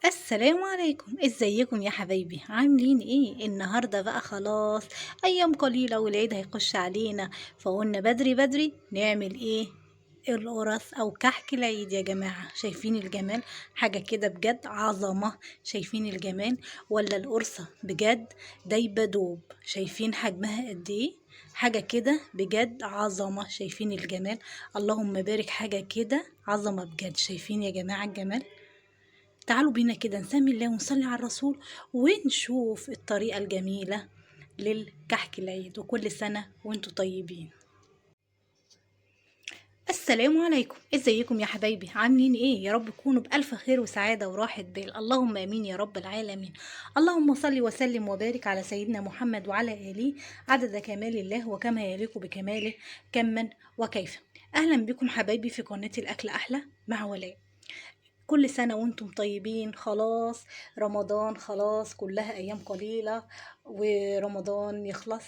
السلام عليكم، ازيكم يا حبايبي؟ عاملين ايه النهارده؟ بقى خلاص ايام قليله والعيد هيخش علينا، فقلنا بدري بدري نعمل ايه؟ القرص او كحك العيد يا جماعه. شايفين الجمال؟ حاجه كده بجد عظمه. شايفين الجمال؟ ولا القرصه بجد دايبه دوب؟ شايفين حجمها قد ايه؟ حاجه كده بجد عظمه. شايفين الجمال؟ اللهم بارك. حاجه كده عظمه بجد. شايفين يا جماعه الجمال؟ تعالوا بينا كده نسمي الله ونصلي على الرسول ونشوف الطريقة الجميلة للكحك العيد. وكل سنة وانتوا طيبين. السلام عليكم، ازيكم يا حبايبي؟ عاملين ايه؟ يا رب تكونوا بألف خير وسعادة وراحة بال. اللهم امين يا رب العالمين. اللهم صل وسلم وبارك على سيدنا محمد وعلى آله عدد كمال الله وكما يليق بكماله كما وكيف. اهلا بكم حبايبي في قناة الاكل احلى مع ولاء. كل سنة وانتم طيبين. خلاص رمضان، خلاص كلها أيام قليلة ورمضان يخلص،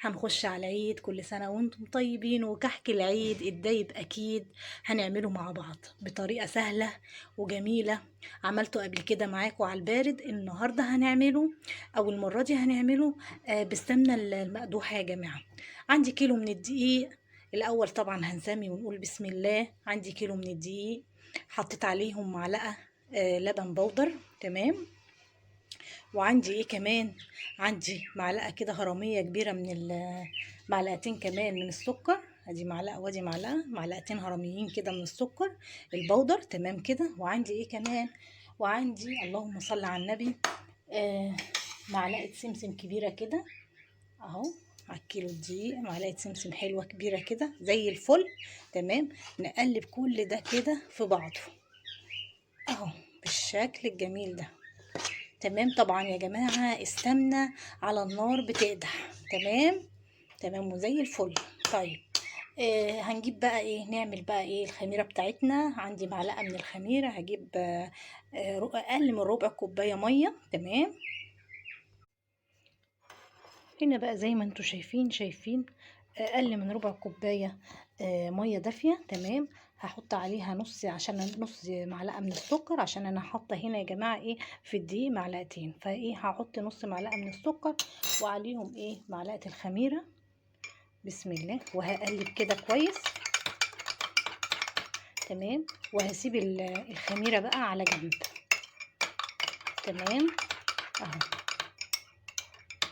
هنخش على العيد. كل سنة وانتم طيبين. وكحك العيد الدايب أكيد هنعمله مع بعض بطريقة سهلة وجميلة. عملته قبل كده معاكم على البارد، النهاردة هنعمله أو المرة دي هنعمله بالسمنة المقدوحة يا جماعة. عندي كيلو من الدقيق. الأول طبعا هنسمي ونقول بسم الله. عندي كيلو من الدقيق، حطيت عليهم معلقة لبن بودر. تمام. وعندي ايه كمان؟ عندي معلقة كده هرمية كبيرة من معلقتين كمان من السكر. ادي معلقة وادي معلقة، معلقتين هرميين كده من السكر البودر. تمام كده. وعندي ايه كمان؟ وعندي اللهم صل على النبي آه معلقة سمسم كبيرة كده اهو. على الكيلو دي معلقة سمسم حلوة كبيرة كده زي الفل. تمام. نقلب كل ده كده في بعضه اهو بالشكل الجميل ده. تمام. طبعا يا جماعة السمنة على النار بتقدح. تمام. تمام وزي الفل. طيب هنجيب بقى ايه؟ نعمل بقى ايه الخميرة بتاعتنا. عندي معلقة من الخميرة، هجيب اقل من ربع كوباية مية. تمام. هنا بقى زي ما انتوا شايفين اقل من ربع كوبايه ميه دافيه. تمام. هحط عليها نص، عشان نص معلقه من السكر، عشان انا حاطه هنا يا جماعه ايه في الدقيق معلقتين، فايه هحط نص معلقه من السكر وعليهم ايه معلقه الخميره. بسم الله. وهقلب كده كويس. تمام. وهسيب الخميره بقى على جنب. تمام اهو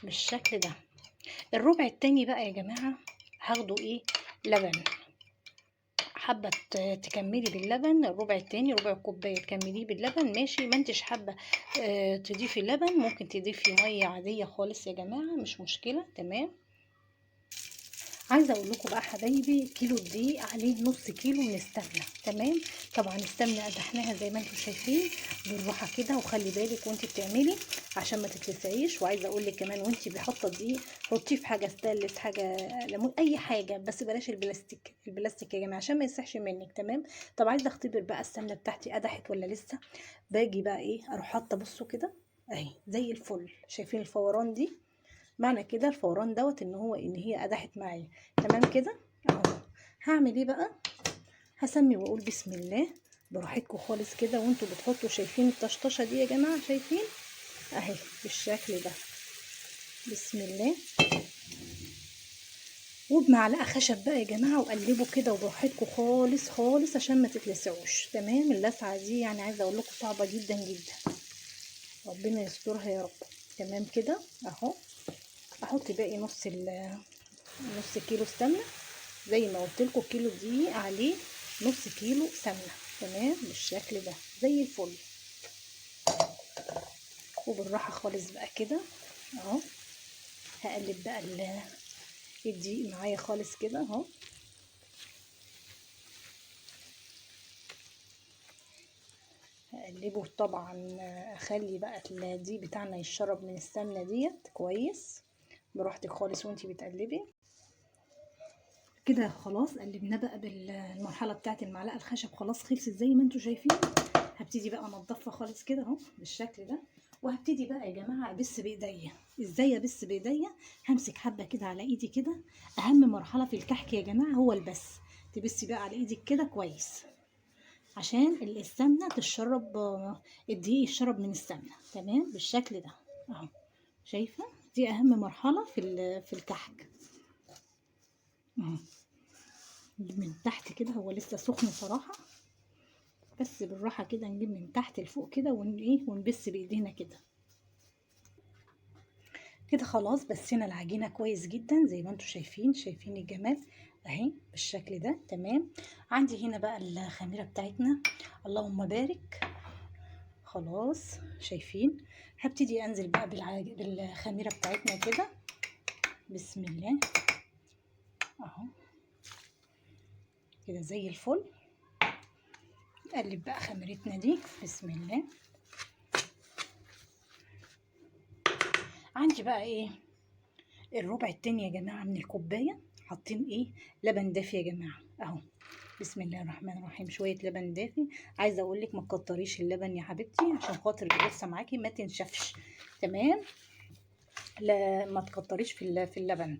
بالشكل ده. الربع التاني بقى يا جماعه هاخده ايه؟ لبن. حابة تكملي باللبن الربع التاني، ربع كوباية تكمليه باللبن ماشي. ما انتش حابة تضيفي لبن، ممكن تضيفي مية عادية خالص يا جماعة، مش مشكلة. تمام. عايزه اقول لكم بقى حبايبي، كيلو الدقيق عليه نص كيلو من السمنه. تمام. طبعا السمنه قدحناها زي ما انتم شايفين بالراحه كده، وخلي بالك وانت بتعملي عشان ما تتلسعيش. وعايزه اقول لك كمان وانت بحطه الدقيق حطيه في حاجه ستانلس، حاجه ليمون، اي حاجه، بس بلاش البلاستيك. البلاستيك يا جماعه عشان ما يسحش منك. تمام. طب عايزه اختبر بقى السمنه بتاعتي قدحت ولا لسه. باجي بقى ايه اروح حاطه، بصوا كده اهي زي الفل. شايفين الفوران دي؟ معنى كده الفوران دوت ان هي قدحت معايا. تمام كده اهو. هعمل ايه بقى؟ هسمي واقول بسم الله براحتكم خالص كده وانتوا بتحطوا. شايفين الطشطشه دي يا جماعه؟ شايفين اهي بالشكل ده. بسم الله. وبمعلقه خشب بقى يا جماعه وقلبوا كده وبراحتكم خالص خالص عشان ما تتلسعوش. تمام. اللسعه دي يعني عايزه اقول لكم صعبه جدا جدا، ربنا يسترها يا رب. تمام كده اهو. احط باقي نص كيلو السمنه. زي ما قلت لكم كيلو دقيق عليه نص كيلو سمنه. تمام بالشكل ده زي الفل. وبالراحه خالص بقى كده اهو. هقلب بقى الدقيق معايا خالص كده اهو. هقلبه طبعا. اخلي بقى الدقيق بتاعنا يشرب من السمنه ديت كويس براحتك خالص وانتي بتقلبي كده. خلاص قلبناه بقى بالمرحله بتاعت المعلقه الخشب، خلاص خلصت زي ما انتوا شايفين. هبتدي بقى انضفها خالص كده اهو بالشكل ده. وهبتدي بقى يا جماعه ابس بايديا. ازاي ابس بايديا؟ همسك حبه كده على ايدي كده. اهم مرحله في الكحك يا جماعه هو البس. تبسي بقى على ايدك كده كويس. عشان السمنه تشرب، الدقيق يشرب من السمنه. تمام بالشكل ده اهو. شايفه؟ دي اهم مرحله في الكحك اهو. نجيب من تحت كده، هو لسه سخن صراحه، بس بالراحه كده نجيب من تحت لفوق كده ونبس بايدينا كده. كده خلاص بسينا العجينه كويس جدا زي ما انتم شايفين الجمال اهي بالشكل ده. تمام. عندي هنا بقى الخميره بتاعتنا، اللهم بارك. خلاص شايفين؟ هبتدي انزل بقى بالخميره بتاعتنا كده. بسم الله اهو كده زي الفل. نقلب بقى خميرتنا دي بسم الله. عندي بقى ايه الربع التاني يا جماعه من الكوبايه، حاطين ايه لبن دافي يا جماعه اهو. بسم الله الرحمن الرحيم. شويه لبن دافي. عايزه اقول لك ما تكتريش اللبن يا حبيبتي عشان خاطر القرصه معاكي ما تنشفش. تمام. لا ما تكتريش في اللبن.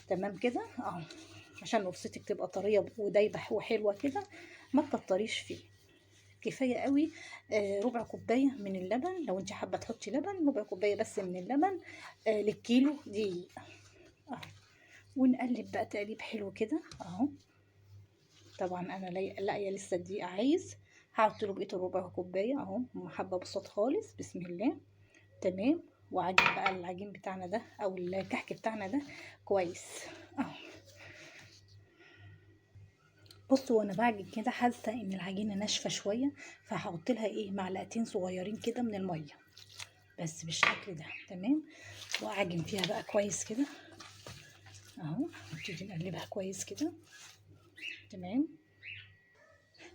تمام كده اهو عشان قرصتك تبقى طريه ودايبه وحلوه كده. ما تكتريش فيه، كفايه قوي. ربع كوبايه من اللبن، لو انت حابه تحطي لبن ربع كوبايه بس من اللبن للكيلو دقيق اهو. ونقلب بقى تقليب حلو كده اهو. طبعا انا لاقيه لسه الدقيق عايز، هحط له بقيه الربع كوبايه اهو. حبه بسيط خالص بسم الله. تمام. وعجن بقى العجين بتاعنا ده او الكحك بتاعنا ده كويس اهو. بصوا وانا بعجن كده حاسه ان العجينه ناشفه شويه، فهحط لها ايه معلقتين صغيرين كده من الميه بس بالشكل ده. تمام. واعجن فيها بقى كويس كده اهو. نبتدي نقلبها كويس كده. تمام.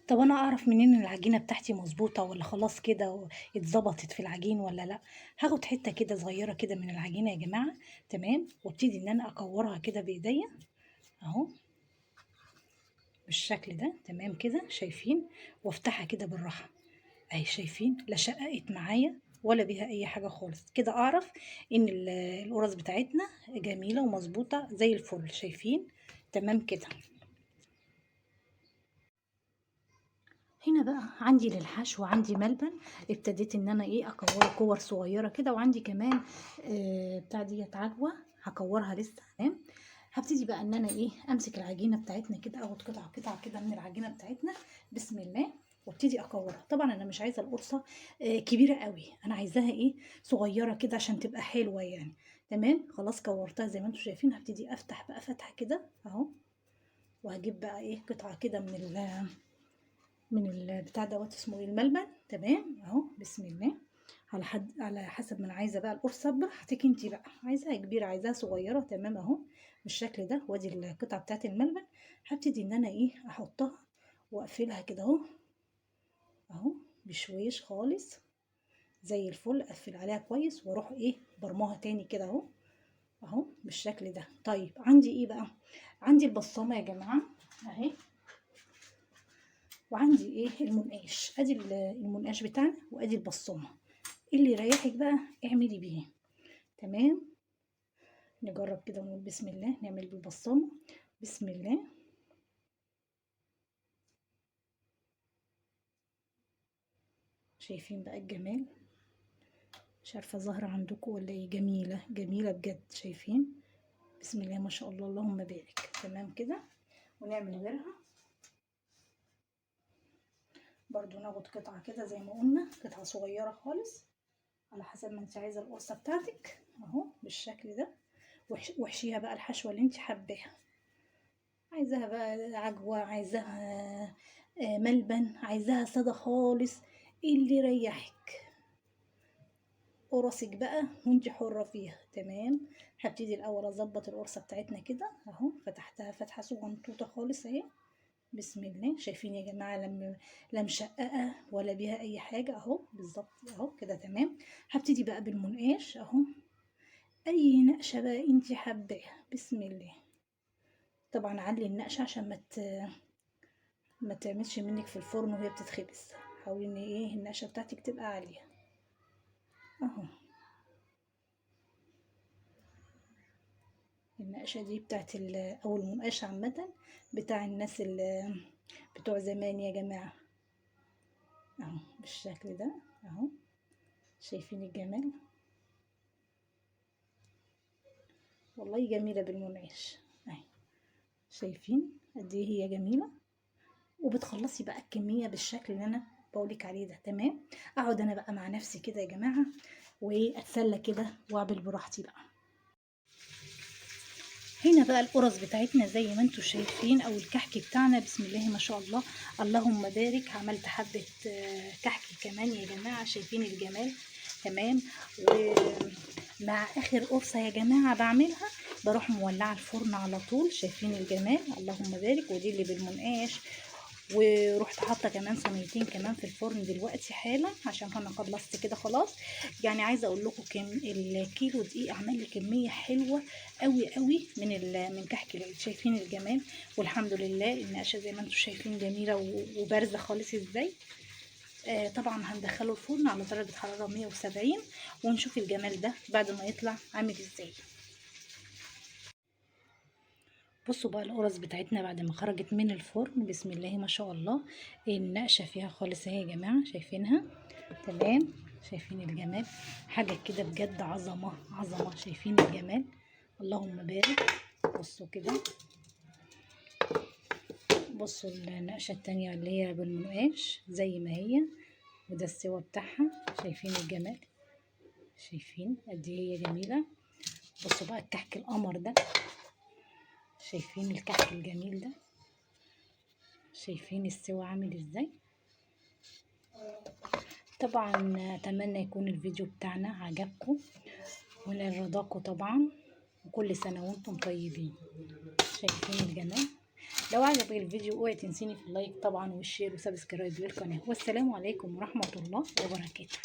طب انا اعرف منين ان العجينه بتاعتي مظبوطه ولا خلاص كده اتظبطت في العجين ولا لا؟ هاخد حته كده صغيره كده من العجينه يا جماعه. تمام. وابتدي ان انا اكورها كده بايديا اهو بالشكل ده. تمام كده شايفين؟ وافتحها كده بالراحه اهي. شايفين؟ لا شققت معايا ولا بيها اي حاجه خالص. كده اعرف ان القرص بتاعتنا جميله ومظبوطه زي الفل. شايفين؟ تمام كده. هنا بقى عندي للحشو عندي ملبن، ابتديت ان انا ايه اكوره كور صغيره كده. وعندي كمان بتاع ديت عجوه هكورها لسه. تمام. هبتدي بقى ان انا ايه امسك العجينه بتاعتنا كده، اخد قطعه كده من العجينه بتاعتنا بسم الله. وابتدي اكورها. طبعا انا مش عايزه القرصه كبيره قوي، انا عايزاها ايه صغيره كده عشان تبقى حلوه يعني. تمام. خلاص كورتها زي ما انتم شايفين. هبتدي افتح بقى فتحه كده اهو. وهجيب بقى ايه قطعه كده من البتاع دوت اسمه ايه الملبن. تمام اهو بسم الله. على حسب ما انا عايزه بقى القرصه براحتك انتي بقى، عايزاها كبيره عايزاها صغيره. تمام اهو بالشكل ده. وادي القطعه بتاعت الملبن. هبتدي ان انا ايه احطها واقفلها كده اهو اهو بشويش خالص زي الفل. اقفل عليها كويس واروح ايه برموها تاني كده اهو اهو بالشكل ده. طيب عندي ايه بقى؟ عندي البصامه يا جماعه اهي. وعندي ايه المنقاش. ادي المنقاش بتاعنا وادي البصامه. اللي يريحك بقى اعملي بيه. تمام. نجرب كده ونقول بسم الله. نعمل بالبصامه بسم الله. شايفين بقى الجمال؟ مش عارفه ظاهره عندكم ولا ايه؟ جميله جميله بجد. شايفين؟ بسم الله ما شاء الله اللهم بارك. تمام كده. ونعمل غيرها برضو. ناخد قطعه كده زي ما قلنا، قطعه صغيره خالص على حسب ما انت عايزه القرصه بتاعتك اهو بالشكل ده. واحشيها بقى الحشوه اللي انت حباها. عايزاها بقى عجوة، عايزاها ملبن، عايزاها سادة خالص، اللي يريحك. قرصك بقى وانت حرة فيها. تمام. هبتدي الاول اظبط القرصة بتاعتنا كده اهو. فتحتها فتحة صغنطوطة خالص اهي بسم الله. شايفين يا جماعة؟ لا مشققة ولا بيها اي حاجة اهو بالظبط اهو كده. تمام. هبتدي بقى بالمنقاش اهو. اي نقشة بقى انت حباها بسم الله. طبعا علي النقشة عشان ما تعملش منك في الفرن وهي بتتخبز. حاولي ان ايه النقشه بتاعتك تبقى عاليه اهو. النقشه دي بتاعت او المنقشه عامه بتاع الناس بتوع زمان يا جماعه. اهو بالشكل ده اهو. شايفين الجمال؟ والله جميلة بالمنعش اهي. شايفين قد ايه هي جميلة؟ وبتخلصي بقى الكمية بالشكل اللي انا بقولك عليه ده. تمام. اقعد انا بقى مع نفسي كده يا جماعة واتسلى كده واعمل براحتي بقى. هنا بقى القرص بتاعتنا زي ما انتم شايفين، او الكحك بتاعنا بسم الله ما شاء الله اللهم بارك. عملت حبة كحك كمان يا جماعة، شايفين الجمال؟ تمام. ومع اخر قرصة يا جماعة بعملها بروح مولعة الفرن على طول. شايفين الجمال؟ اللهم بارك. ودي اللي بالمنقاش. ورحت حاطه كمان صينيتين كمان في الفرن دلوقتي حالا عشان انا خلصت كده خلاص. يعني عايزه اقول لكم الكيلو دقيق عمل لي كميه حلوه قوي قوي من كحك العيد. شايفين الجمال؟ والحمد لله النقشه زي ما انتم شايفين جميله وبارزه خالص ازاي. طبعا هندخله الفرن على درجه حراره 170 ونشوف الجمال ده بعد ما يطلع عامل ازاي. بصوا بقى القرص بتاعتنا بعد ما خرجت من الفرن بسم الله ما شاء الله. النقشه فيها خالص اهي يا جماعه، شايفينها؟ تمام. شايفين الجمال؟ حاجه كده بجد عظمه عظمه. شايفين الجمال؟ اللهم بارك. بصوا كده، بصوا النقشه التانية اللي هي بالمنقاش زي ما هي، وده السوا بتاعها. شايفين الجمال؟ شايفين قد ايه هي جميله؟ بصوا بقى الكحك القمر ده. شايفين الكحك الجميل ده؟ شايفين السوا عامل ازاي؟ طبعا اتمنى يكون الفيديو بتاعنا عجبكم ونال رضاكم طبعا، وكل سنه وانتم طيبين. شايفين الجمال؟ لو عجبك الفيديو اوعي تنسيني في اللايك طبعا والشير وسبسكرايب للقناه. والسلام عليكم ورحمه الله وبركاته.